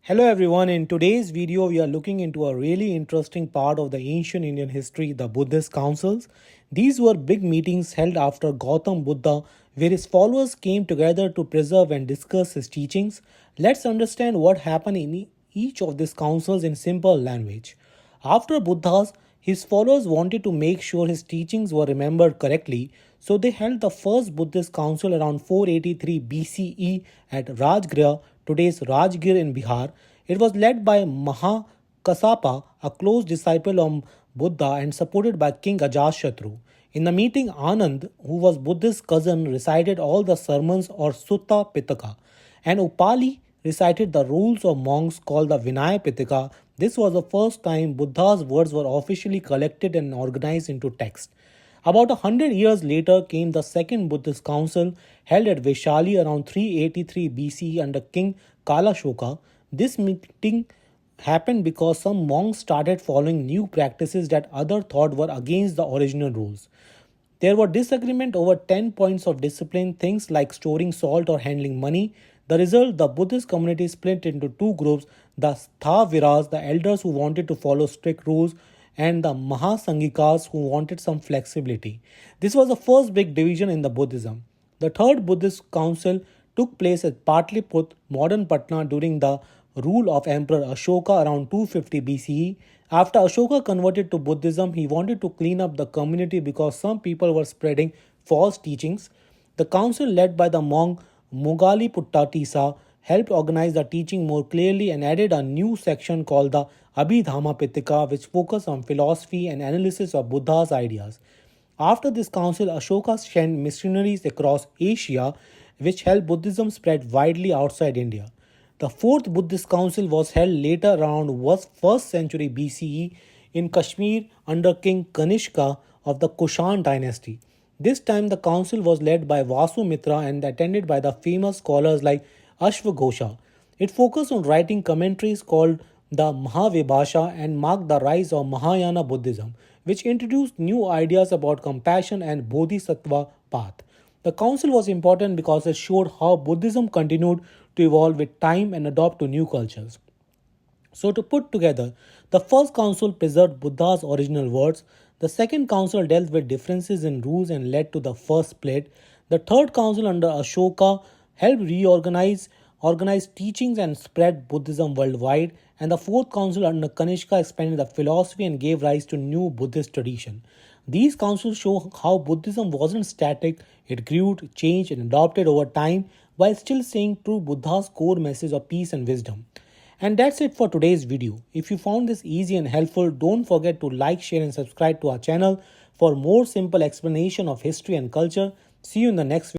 Hello everyone, in today's video we are looking into a really interesting part of the ancient Indian history, the Buddhist Councils. These were big meetings held after Gautam Buddha where his followers came together to preserve and discuss his teachings. Let's understand what happened in each of these councils in simple language. After Buddha's, his followers wanted to make sure his teachings were remembered correctly, so they held the first Buddhist council around 483 BCE at Rajgriha, today's Rajgir in Bihar. It was led by Mahakasapa, a close disciple of Buddha and supported by King Ajatashatru. In the meeting, Anand, who was Buddha's cousin, recited all the sermons or Sutta Pitaka, and Upali recited the rules of monks called the Vinaya Pitaka. This was the first time Buddha's words were officially collected and organized into text. About 100 years later came the second Buddhist council held at Vaishali around 383 BCE under King Kalashoka. This meeting happened because some monks started following new practices that others thought were against the original rules. There were disagreement over 10 points of discipline, things like storing salt or handling money. The result, the Buddhist community split into two groups, the Sthaviras, the elders who wanted to follow strict rules, and the Mahasangikas who wanted some flexibility. This was the first big division in the Buddhism. The third Buddhist council took place at Patliputra, modern Patna, during the rule of Emperor Ashoka around 250 BCE. After Ashoka converted to Buddhism, he wanted to clean up the community because some people were spreading false teachings. The council, led by the monk Moggalliputta helped organize the teaching more clearly and added a new section called the Abhidhamma Pitaka, which focused on philosophy and analysis of Buddha's ideas. After this council, Ashoka sent missionaries across Asia, which helped Buddhism spread widely outside India. The fourth Buddhist council was held later around 1st century BCE in Kashmir under King Kanishka of the Kushan dynasty. This time the council was led by Vasumitra and attended by the famous scholars like Ashvaghosha. It focused on writing commentaries called the Mahavibhasha and marked the rise of Mahayana Buddhism, which introduced new ideas about compassion and Bodhisattva path. The council was important because it showed how Buddhism continued to evolve with time and adopt to new cultures. So, to put together, the first council preserved Buddha's original words. The second council dealt with differences in rules and led to the first split. The third council under Ashoka helped organize teachings and spread Buddhism worldwide. And the fourth council under Kanishka expanded the philosophy and gave rise to new Buddhist tradition. These councils show how Buddhism wasn't static, it grew, changed, and adopted over time while still staying true to Buddha's core message of peace and wisdom. And that's it for today's video. If you found this easy and helpful, don't forget to like, share and subscribe to our channel for more simple explanation of history and culture. See you in the next video.